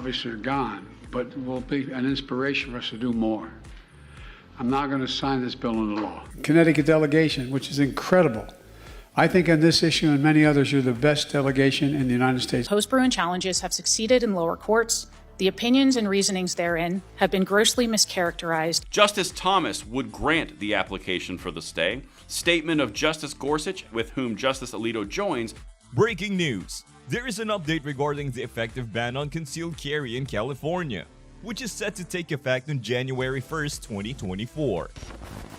obviously are gone, but will be an inspiration for us to do more. I'm not going to sign this bill into law. Connecticut delegation, which is incredible. I think on this issue and many others, you're the best delegation in the United States. Post-Bruin challenges have succeeded in lower courts. The opinions and reasonings therein have been grossly mischaracterized. Justice Thomas would grant the application for the stay. Statement of Justice Gorsuch, with whom Justice Alito joins. Breaking news. There is an update regarding the effective ban on concealed carry in California, which is set to take effect on January 1st, 2024.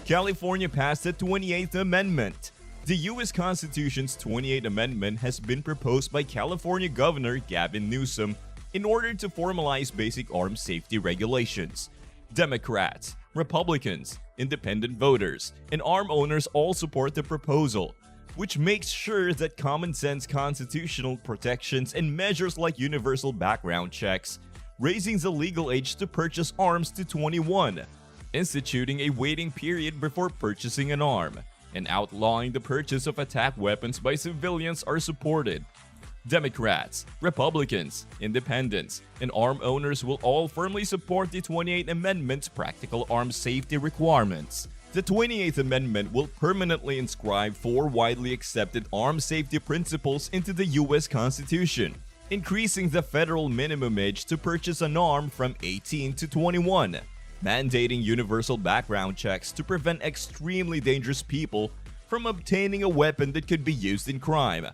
California passed the 28th Amendment. The U.S. Constitution's 28th Amendment has been proposed by California Governor Gavin Newsom in order to formalize basic arms safety regulations. Democrats, Republicans, independent voters, and arm owners all support the proposal, which makes sure that common-sense constitutional protections and measures like universal background checks, raising the legal age to purchase arms to 21, instituting a waiting period before purchasing an arm, and outlawing the purchase of attack weapons by civilians are supported. Democrats, Republicans, independents, and arm owners will all firmly support the 28th Amendment's practical arms safety requirements. The 28th Amendment will permanently inscribe 4 widely accepted arms safety principles into the U.S. Constitution, increasing the federal minimum age to purchase an arm from 18 to 21, mandating universal background checks to prevent extremely dangerous people from obtaining a weapon that could be used in crime,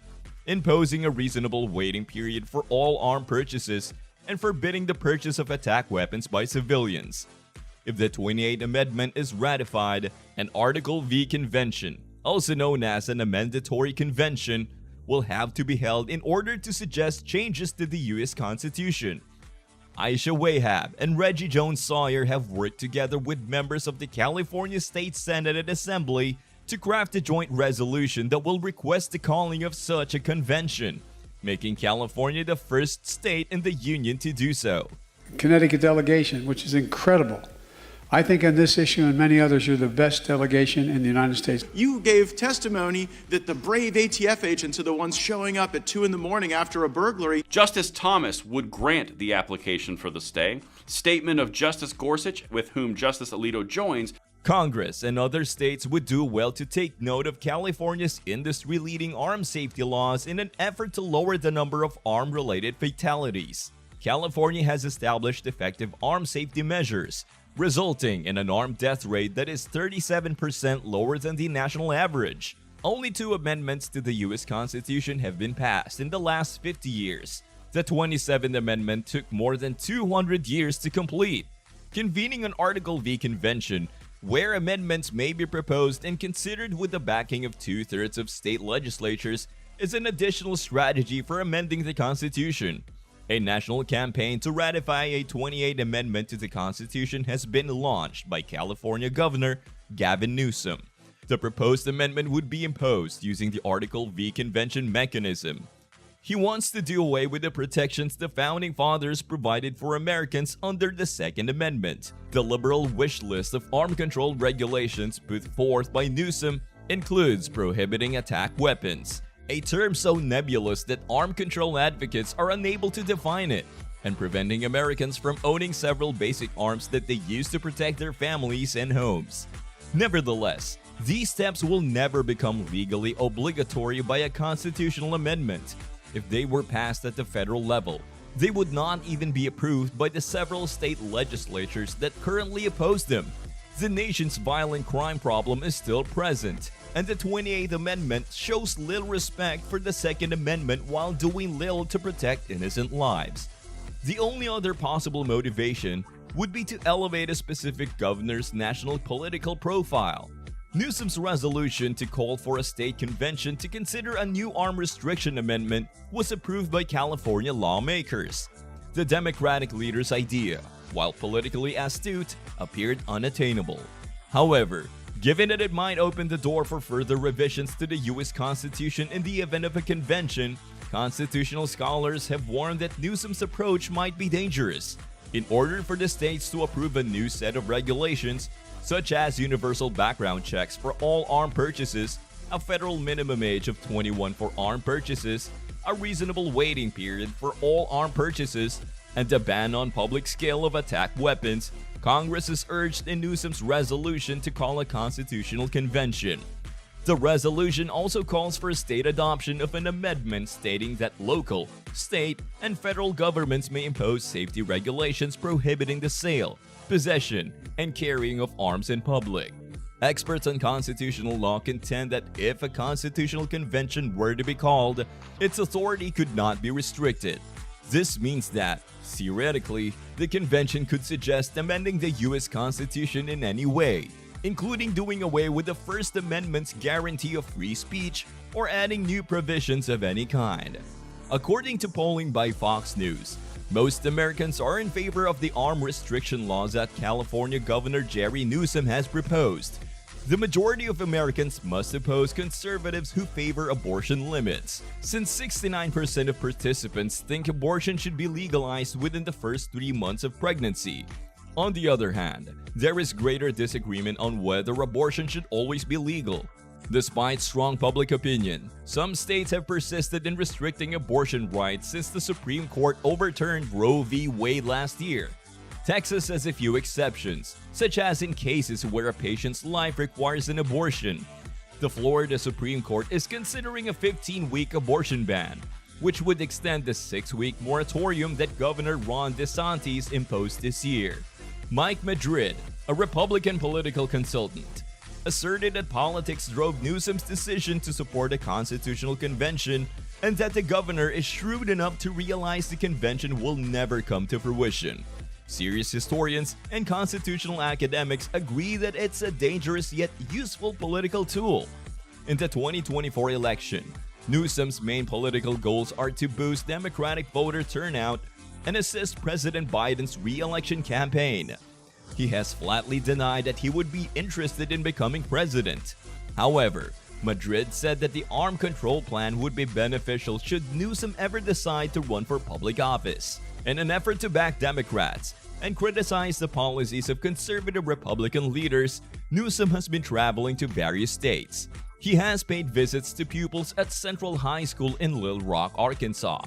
imposing a reasonable waiting period for all arm purchases, and forbidding the purchase of attack weapons by civilians. If the 28th Amendment is ratified, an Article V convention, also known as an amendatory convention, will have to be held in order to suggest changes to the U.S. Constitution. Aisha Wahab and Reggie Jones Sawyer have worked together with members of the California State Senate and Assembly to craft a joint resolution that will request the calling of such a convention, making California the first state in the union to do so. Connecticut delegation, which is incredible. I think on this issue and many others, you're the best delegation in the United States. You gave testimony that the brave ATF agents are the ones showing up at 2 in the morning after a burglary. Justice Thomas would grant the application for the stay. Statement of Justice Gorsuch, with whom Justice Alito joins. Congress and other states would do well to take note of California's industry-leading arms safety laws in an effort to lower the number of arm-related fatalities. California has established effective arms safety measures, resulting in an armed death rate that is 37% lower than the national average. Only 2 amendments to the U.S. Constitution have been passed in the last 50 years. The 27th Amendment took more than 200 years to complete. Convening an Article V convention, where amendments may be proposed and considered with the backing of 2/3 of state legislatures, is an additional strategy for amending the Constitution. A national campaign to ratify a 28th Amendment to the Constitution has been launched by California Governor Gavin Newsom. The proposed amendment would be imposed using the Article V convention mechanism. He wants to do away with the protections the Founding Fathers provided for Americans under the Second Amendment. The liberal wish list of arm control regulations put forth by Newsom includes prohibiting attack weapons, a term so nebulous that arm control advocates are unable to define it, and preventing Americans from owning several basic arms that they use to protect their families and homes. Nevertheless, these steps will never become legally obligatory by a constitutional amendment. If they were passed at the federal level, they would not even be approved by the several state legislatures that currently oppose them. The nation's violent crime problem is still present, and the 28th Amendment shows little respect for the Second Amendment while doing little to protect innocent lives. The only other possible motivation would be to elevate a specific governor's national political profile. Newsom's resolution to call for a state convention to consider a new arm restriction amendment was approved by California lawmakers. The Democratic leader's idea, while politically astute, appeared unattainable. However, given that it might open the door for further revisions to the U.S. Constitution in the event of a convention, constitutional scholars have warned that Newsom's approach might be dangerous. In order for the states to approve a new set of regulations, such as universal background checks for all arm purchases, a federal minimum age of 21 for arm purchases, a reasonable waiting period for all arm purchases, and the ban on public scale of attack weapons, Congress has urged in Newsom's resolution to call a constitutional convention. The resolution also calls for state adoption of an amendment stating that local, state, and federal governments may impose safety regulations prohibiting the sale, possession, and carrying of arms in public. Experts on constitutional law contend that if a constitutional convention were to be called, its authority could not be restricted. This means that, theoretically, the convention could suggest amending the U.S. Constitution in any way, including doing away with the First Amendment's guarantee of free speech or adding new provisions of any kind. According to polling by Fox News, most Americans are in favor of the arm restriction laws that California Governor Jerry Newsom has proposed. The majority of Americans must oppose conservatives who favor abortion limits, since 69% of participants think abortion should be legalized within the first 3 months of pregnancy. On the other hand, there is greater disagreement on whether abortion should always be legal. Despite strong public opinion, some states have persisted in restricting abortion rights since the Supreme Court overturned Roe v. Wade last year. Texas has a few exceptions, such as in cases where a patient's life requires an abortion. The Florida Supreme Court is considering a 15-week abortion ban, which would extend the 6-week moratorium that Governor Ron DeSantis imposed this year. Mike Madrid, a Republican political consultant, asserted that politics drove Newsom's decision to support a constitutional convention and that the governor is shrewd enough to realize the convention will never come to fruition. Serious historians and constitutional academics agree that it's a dangerous yet useful political tool. In the 2024 election, Newsom's main political goals are to boost Democratic voter turnout and assist President Biden's re-election campaign. He has flatly denied that he would be interested in becoming president. However, Madrid said that the arm control plan would be beneficial should Newsom ever decide to run for public office. In an effort to back Democrats and criticize the policies of conservative Republican leaders, Newsom has been traveling to various states. He has paid visits to pupils at Central High School in Little Rock, Arkansas,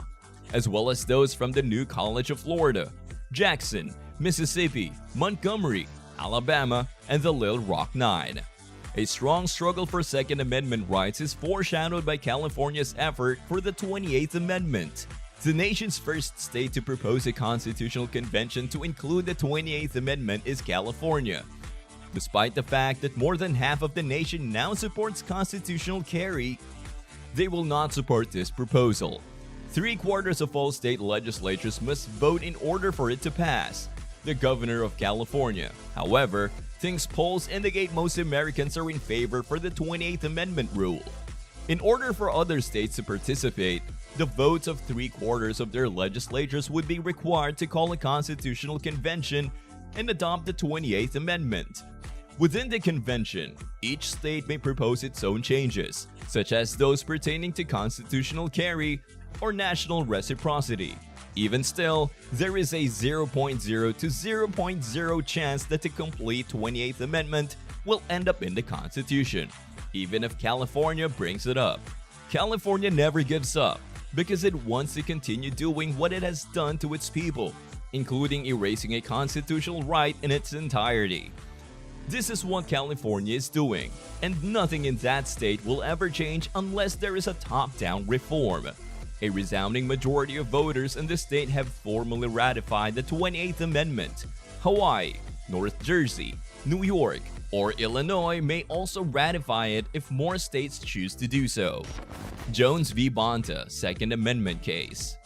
as well as those from the New College of Florida, Jackson, Mississippi, Montgomery, Alabama, and the Little Rock Nine. A strong struggle for Second Amendment rights is foreshadowed by California's effort for the 28th Amendment. The nation's first state to propose a constitutional convention to include the 28th Amendment is California. Despite the fact that more than half of the nation now supports constitutional carry, they will not support this proposal. 3/4 of all state legislatures must vote in order for it to pass. The governor of California, however, thinks polls indicate most Americans are in favor for the 28th Amendment rule. In order for other states to participate, the votes of 3/4 of their legislatures would be required to call a constitutional convention and adopt the 28th Amendment. Within the convention, each state may propose its own changes, such as those pertaining to constitutional carry or national reciprocity. Even still, there is a 0.0 to 0.0 chance that the complete 28th Amendment will end up in the Constitution, even if California brings it up. California never gives up because it wants to continue doing what it has done to its people, including erasing a constitutional right in its entirety. This is what California is doing, and nothing in that state will ever change unless there is a top-down reform. A resounding majority of voters in the state have formally ratified the 28th Amendment. Hawaii, North Jersey, New York, or Illinois may also ratify it if more states choose to do so. Jones v. Bonta, Second Amendment case.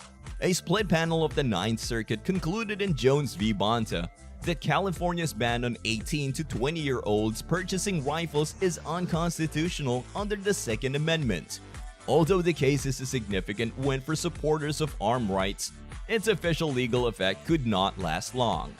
A split panel of the Ninth Circuit concluded in Jones v. Bonta that California's ban on 18 to 20-year-olds purchasing rifles is unconstitutional under the Second Amendment. Although the case is a significant win for supporters of armed rights, its official legal effect could not last long.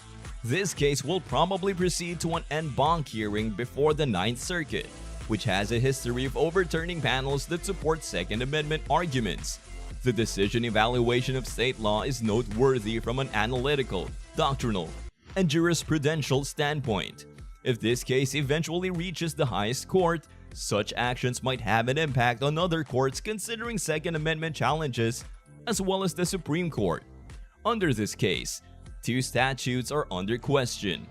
This case will probably proceed to an en banc hearing before the Ninth Circuit, which has a history of overturning panels that support Second Amendment arguments. The decision evaluation of state law is noteworthy from an analytical, doctrinal, and jurisprudential standpoint. If this case eventually reaches the highest court, such actions might have an impact on other courts considering Second Amendment challenges, as well as the Supreme Court. Under this case, two statutes are under question.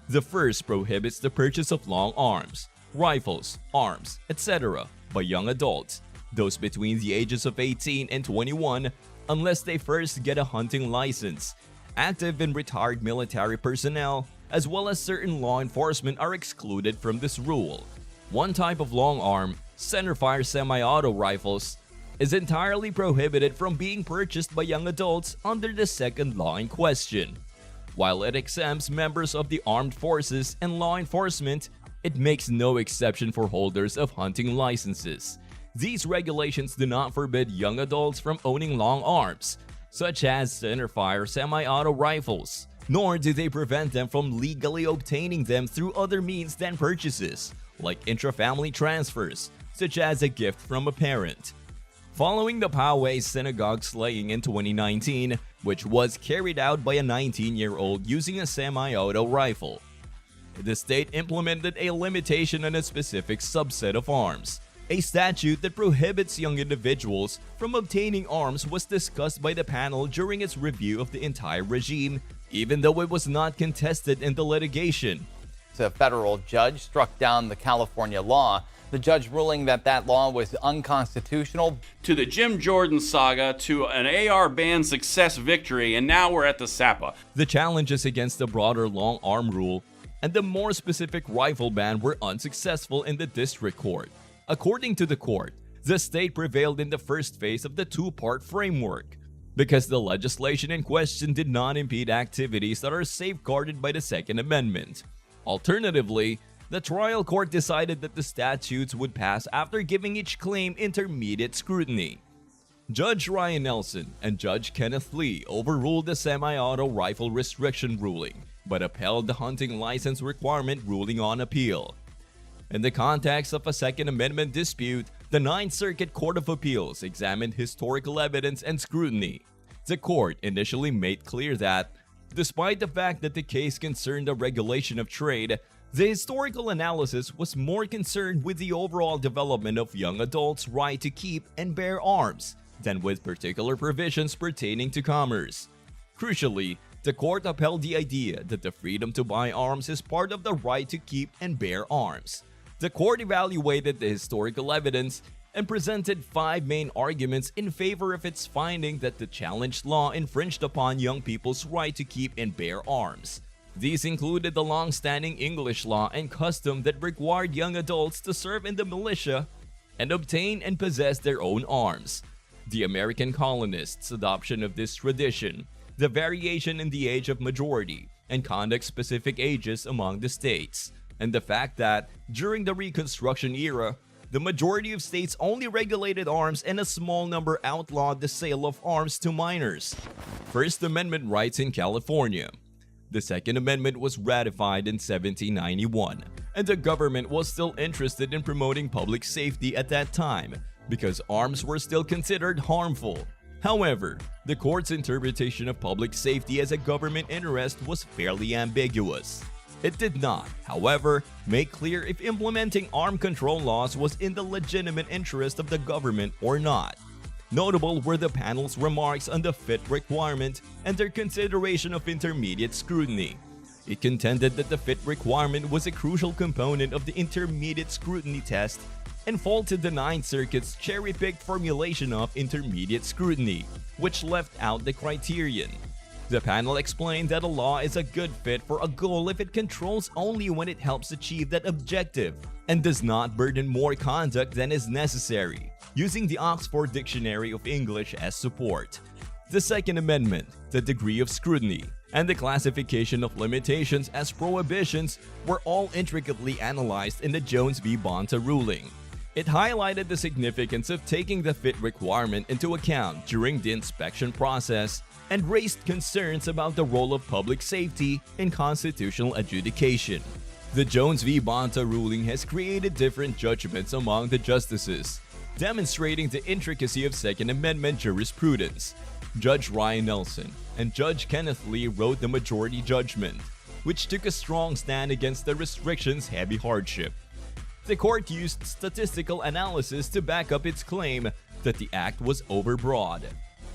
The first prohibits the purchase of long arms, rifles, arms, etc. by young adults, those between the ages of 18 and 21, unless they first get a hunting license. Active and retired military personnel, as well as certain law enforcement, are excluded from this rule. One type of long arm, centerfire semi-auto rifles, is entirely prohibited from being purchased by young adults under the second law in question. While it exempts members of the armed forces and law enforcement, it makes no exception for holders of hunting licenses. These regulations do not forbid young adults from owning long arms, such as centerfire semi-auto rifles, nor do they prevent them from legally obtaining them through other means than purchases, like intra-family transfers, such as a gift from a parent. Following the Poway synagogue slaying in 2019, which was carried out by a 19-year-old using a semi-auto rifle, the state implemented a limitation on a specific subset of arms. A statute that prohibits young individuals from obtaining arms was discussed by the panel during its review of the entire regime, even though it was not contested in the litigation. A federal judge struck down the California law, the judge ruling that that law was unconstitutional. To the Jim Jordan saga, to an AR ban success victory, and now we're at the SAPA. The challenges against the broader long arm rule and the more specific rifle ban were unsuccessful in the district court. According to the court, the state prevailed in the first phase of the two-part framework because the legislation in question did not impede activities that are safeguarded by the Second Amendment. Alternatively, the trial court decided that the statutes would pass after giving each claim intermediate scrutiny. Judge Ryan Nelson and Judge Kenneth Lee overruled the semi-auto rifle restriction ruling, but upheld the hunting license requirement ruling on appeal. In the context of a Second Amendment dispute, the Ninth Circuit Court of Appeals examined historical evidence and scrutiny. The court initially made clear that, despite the fact that the case concerned the regulation of trade, the historical analysis was more concerned with the overall development of young adults' right to keep and bear arms than with particular provisions pertaining to commerce. Crucially, the court upheld the idea that the freedom to buy arms is part of the right to keep and bear arms. The court evaluated the historical evidence and presented 5 main arguments in favor of its finding that the challenged law infringed upon young people's right to keep and bear arms. These included the long-standing English law and custom that required young adults to serve in the militia and obtain and possess their own arms, the American colonists' adoption of this tradition, the variation in the age of majority and conduct-specific ages among the states, and the fact that, during the Reconstruction era, the majority of states only regulated arms and a small number outlawed the sale of arms to minors. First Amendment rights in California. The Second Amendment was ratified in 1791, and the government was still interested in promoting public safety at that time because arms were still considered harmful. However, the court's interpretation of public safety as a government interest was fairly ambiguous. It did not, however, make clear if implementing arm control laws was in the legitimate interest of the government or not. Notable were the panel's remarks on the fit requirement and their consideration of intermediate scrutiny. It contended that the fit requirement was a crucial component of the intermediate scrutiny test and faulted the Ninth Circuit's cherry-picked formulation of intermediate scrutiny, which left out the criterion. The panel explained that a law is a good fit for a goal if it controls only when it helps achieve that objective and does not burden more conduct than is necessary, using the Oxford Dictionary of English as support. The Second Amendment, the degree of scrutiny, and the classification of limitations as prohibitions were all intricately analyzed in the Jones v. Bonta ruling. It highlighted the significance of taking the fit requirement into account during the inspection process and raised concerns about the role of public safety in constitutional adjudication. The Jones v. Bonta ruling has created different judgments among the justices, demonstrating the intricacy of Second Amendment jurisprudence. Judge Ryan Nelson and Judge Kenneth Lee wrote the majority judgment, which took a strong stand against the restriction's heavy hardship. The court used statistical analysis to back up its claim that the act was overbroad.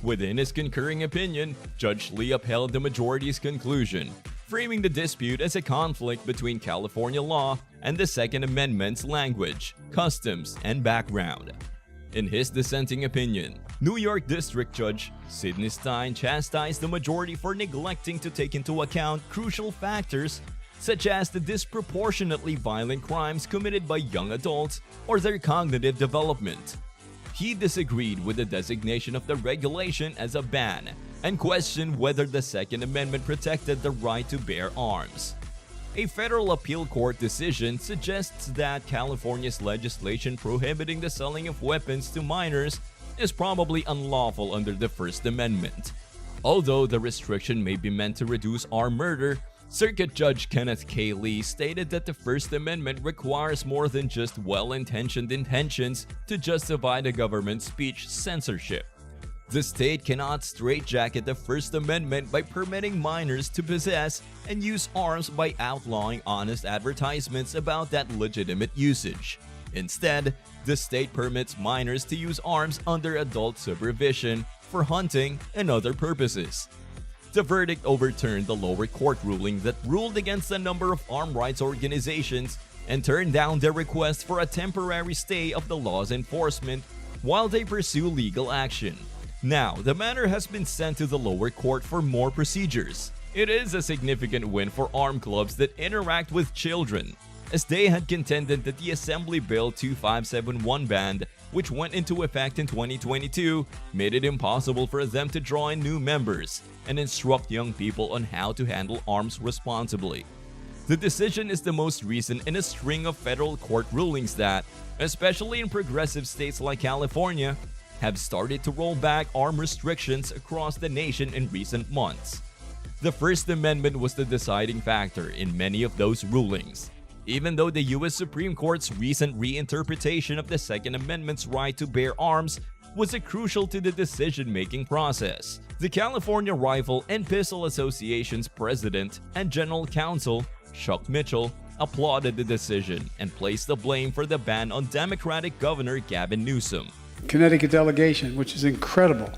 Within his concurring opinion, Judge Lee upheld the majority's conclusion, framing the dispute as a conflict between California law and the Second Amendment's language, customs, and background. In his dissenting opinion, New York District Judge Sidney Stein chastised the majority for neglecting to take into account crucial factors such as the disproportionately violent crimes committed by young adults or their cognitive development. He disagreed with the designation of the regulation as a ban and questioned whether the Second Amendment protected the right to bear arms. A federal appeal court decision suggests that California's legislation prohibiting the selling of weapons to minors is probably unlawful under the First Amendment. Although the restriction may be meant to reduce armed murder, Circuit Judge Kenneth K. Lee stated that the First Amendment requires more than just well-intentioned intentions to justify the government's speech censorship. The state cannot straitjacket the First Amendment by permitting minors to possess and use arms by outlawing honest advertisements about that legitimate usage. Instead, the state permits minors to use arms under adult supervision for hunting and other purposes. The verdict overturned the lower court ruling that ruled against a number of armed rights organizations and turned down their request for a temporary stay of the law's enforcement while they pursue legal action. Now, the matter has been sent to the lower court for more procedures. It is a significant win for armed clubs that interact with children, as they had contended that the Assembly Bill 2571 ban, which went into effect in 2022, made it impossible for them to draw in new members and instruct young people on how to handle arms responsibly. The decision is the most recent in a string of federal court rulings that, especially in progressive states like California, have started to roll back arm restrictions across the nation in recent months. The First Amendment was the deciding factor in many of those rulings, even though the U.S. Supreme Court's recent reinterpretation of the Second Amendment's right to bear arms was crucial to the decision-making process. The California Rifle and Pistol Association's president and general counsel, Chuck Mitchell, applauded the decision and placed the blame for the ban on Democratic Governor Gavin Newsom. Connecticut delegation, which is incredible.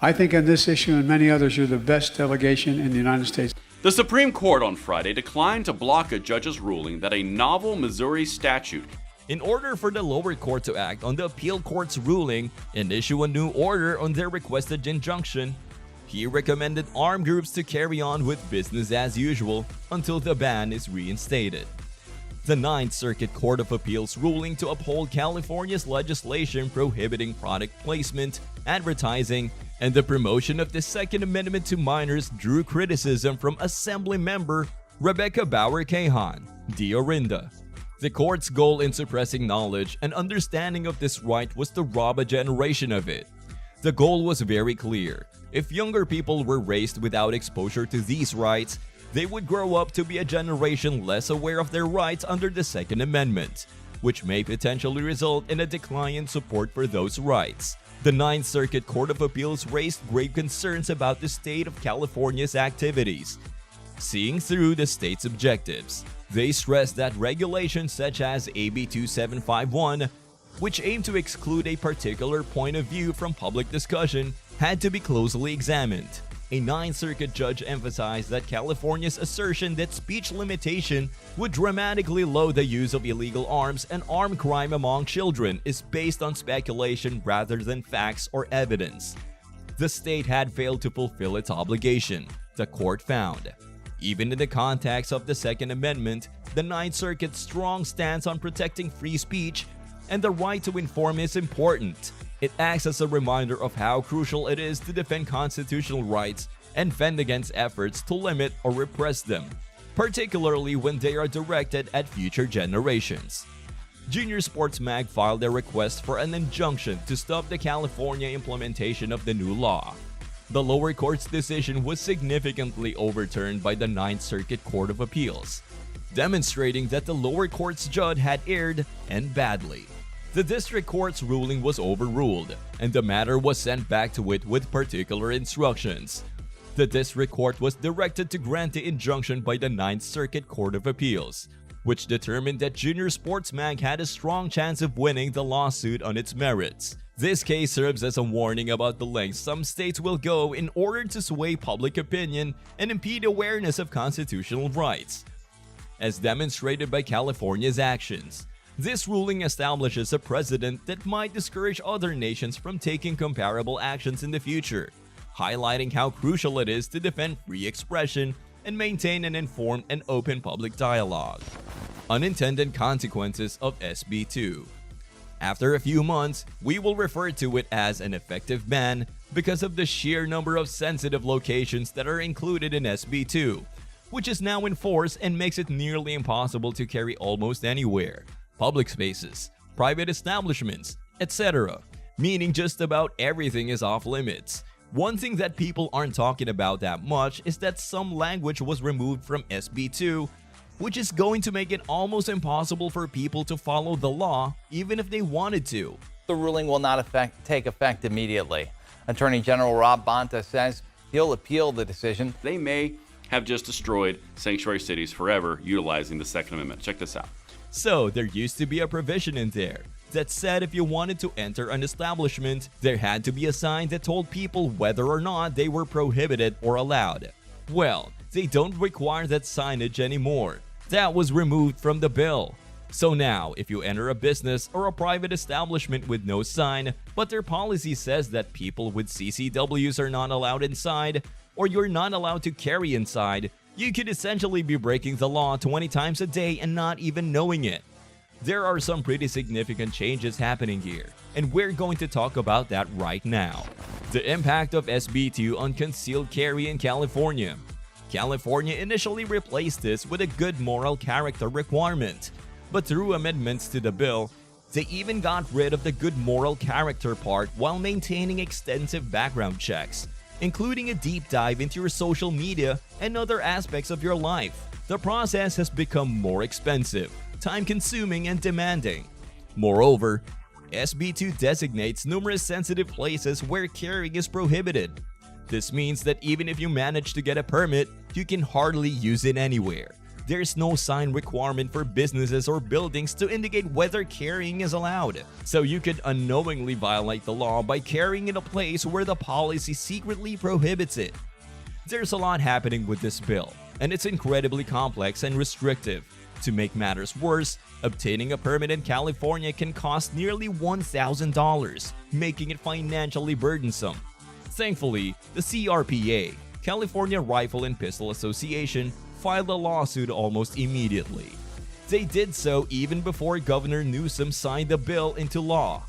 I think on this issue and many others, you're the best delegation in the United States. The Supreme Court on Friday declined to block a judge's ruling that a novel Missouri statute In order for the lower court to act on the appeal court's ruling and issue a new order on their requested injunction, he recommended armed groups to carry on with business as usual until the ban is reinstated. The Ninth Circuit Court of Appeals ruling to uphold California's legislation prohibiting product placement, advertising, and the promotion of the Second Amendment to minors drew criticism from Assembly member Rebecca Bauer-Cahan, de Orinda. The court's goal in suppressing knowledge and understanding of this right was to rob a generation of it. The goal was very clear. If younger people were raised without exposure to these rights, they would grow up to be a generation less aware of their rights under the Second Amendment, which may potentially result in a decline in support for those rights. The Ninth Circuit Court of Appeals raised grave concerns about the state of California's activities, seeing through the state's objectives. They stressed that regulations such as AB 2751, which aim to exclude a particular point of view from public discussion, had to be closely examined. A Ninth Circuit judge emphasized that California's assertion that speech limitation would dramatically lower the use of illegal arms and armed crime among children is based on speculation rather than facts or evidence. The state had failed to fulfill its obligation, the court found. Even in the context of the Second Amendment, the Ninth Circuit's strong stance on protecting free speech and the right to inform is important. It acts as a reminder of how crucial it is to defend constitutional rights and fend against efforts to limit or repress them, particularly when they are directed at future generations. Junior Sports Mag filed a request for an injunction to stop the California implementation of the new law. The lower court's decision was significantly overturned by the Ninth Circuit Court of Appeals, demonstrating that the lower court's judge had erred, and badly. The district court's ruling was overruled, and the matter was sent back to it with particular instructions. The district court was directed to grant the injunction by the Ninth Circuit Court of Appeals, which determined that Junior Sports Mag had a strong chance of winning the lawsuit on its merits. This case serves as a warning about the lengths some states will go in order to sway public opinion and impede awareness of constitutional rights. As demonstrated by California's actions, this ruling establishes a precedent that might discourage other nations from taking comparable actions in the future, highlighting how crucial it is to defend free expression and maintain an informed and open public dialogue. Unintended consequences of SB 2. After a few months, we will refer to it as an effective ban because of the sheer number of sensitive locations that are included in SB 2, which is now in force and makes it nearly impossible to carry almost anywhere. Public spaces, private establishments, etc. Meaning just about everything is off limits. One thing that people aren't talking about that much is that some language was removed from SB 2, which is going to make it almost impossible for people to follow the law even if they wanted to. The ruling will not take effect immediately. Attorney General Rob Bonta says he'll appeal the decision. They may have just destroyed sanctuary cities forever utilizing the Second Amendment. Check this out. So, there used to be a provision in there that said if you wanted to enter an establishment, there had to be a sign that told people whether or not they were prohibited or allowed. Well, they don't require that signage anymore. That was removed from the bill. So now, if you enter a business or a private establishment with no sign, but their policy says that people with CCWs are not allowed inside, or you're not allowed to carry inside, you could essentially be breaking the law 20 times a day and not even knowing it. There are some pretty significant changes happening here, and we're going to talk about that right now. The impact of SB 2 on concealed carry in California. California initially replaced this with a good moral character requirement, but through amendments to the bill, they even got rid of the good moral character part while maintaining extensive background checks, including a deep dive into your social media and other aspects of your life. The process has become more expensive, time-consuming, and demanding. Moreover, SB 2 designates numerous sensitive places where carrying is prohibited. This means that even if you manage to get a permit, you can hardly use it anywhere. There's no sign requirement for businesses or buildings to indicate whether carrying is allowed, so you could unknowingly violate the law by carrying in a place where the policy secretly prohibits it. There's a lot happening with this bill, and it's incredibly complex and restrictive. To make matters worse, obtaining a permit in California can cost nearly $1,000, making it financially burdensome. Thankfully, the CRPA, California Rifle and Pistol Association, filed a lawsuit almost immediately. They did so even before Governor Newsom signed the bill into law.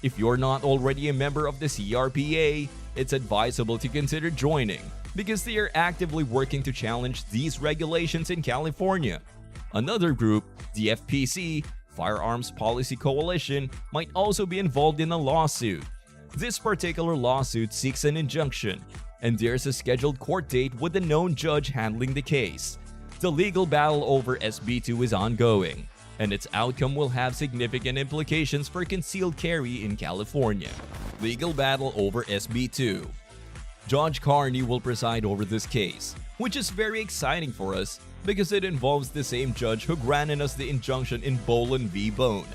If you're not already a member of the CRPA, it's advisable to consider joining because they are actively working to challenge these regulations in California. Another group, the FPC, Firearms Policy Coalition, might also be involved in a lawsuit. This particular lawsuit seeks an injunction, and there's a scheduled court date with a known judge handling the case. The legal battle over SB 2 is ongoing, and its outcome will have significant implications for concealed carry in California. Legal battle over SB 2. Judge Carney will preside over this case, which is very exciting for us because it involves the same judge who granted us the injunction in Bolin v. Bone.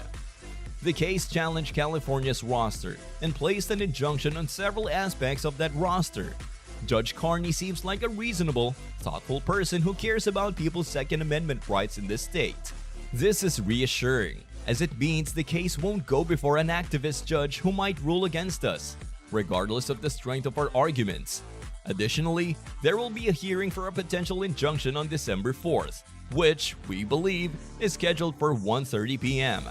The case challenged California's roster and placed an injunction on several aspects of that roster. Judge Carney seems like a reasonable, thoughtful person who cares about people's Second Amendment rights in this state. This is reassuring, as it means the case won't go before an activist judge who might rule against us, regardless of the strength of our arguments. Additionally, there will be a hearing for a potential injunction on December 4th, which, we believe, is scheduled for 1:30 p.m.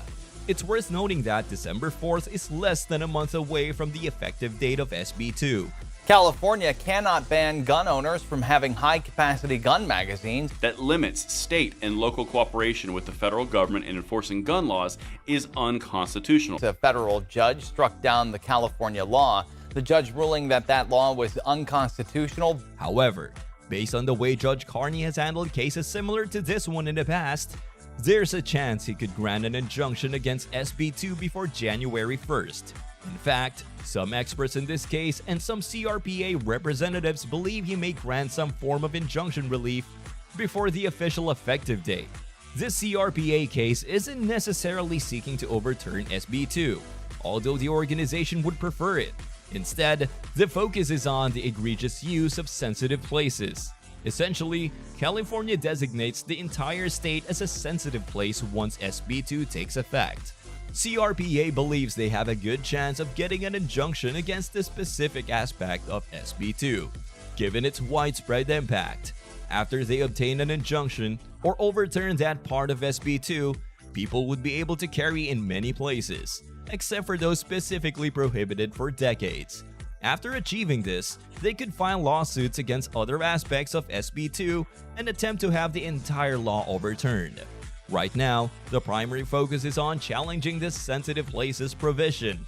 It's worth noting that December 4th is less than a month away from the effective date of SB 2. California cannot ban gun owners from having high-capacity gun magazines. That limits state and local cooperation with the federal government in enforcing gun laws is unconstitutional. A federal judge struck down the California law, the judge ruling that that law was unconstitutional. However, based on the way Judge Carney has handled cases similar to this one in the past, there's a chance he could grant an injunction against SB 2 before January 1st. In fact, some experts in this case and some CRPA representatives believe he may grant some form of injunction relief before the official effective date. This CRPA case isn't necessarily seeking to overturn SB 2, although the organization would prefer it. Instead, the focus is on the egregious use of sensitive places. Essentially, California designates the entire state as a sensitive place once SB 2 takes effect. CRPA believes they have a good chance of getting an injunction against the specific aspect of SB 2, given its widespread impact. After they obtain an injunction or overturn that part of SB 2, people would be able to carry in many places, except for those specifically prohibited for decades. After achieving this, they could file lawsuits against other aspects of SB 2 and attempt to have the entire law overturned. Right now, the primary focus is on challenging this sensitive places provision.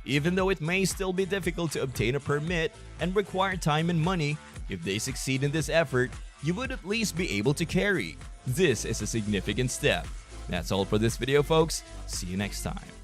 Even though it may still be difficult to obtain a permit and require time and money, if they succeed in this effort, you would at least be able to carry. This is a significant step. That's all for this video, folks. See you next time.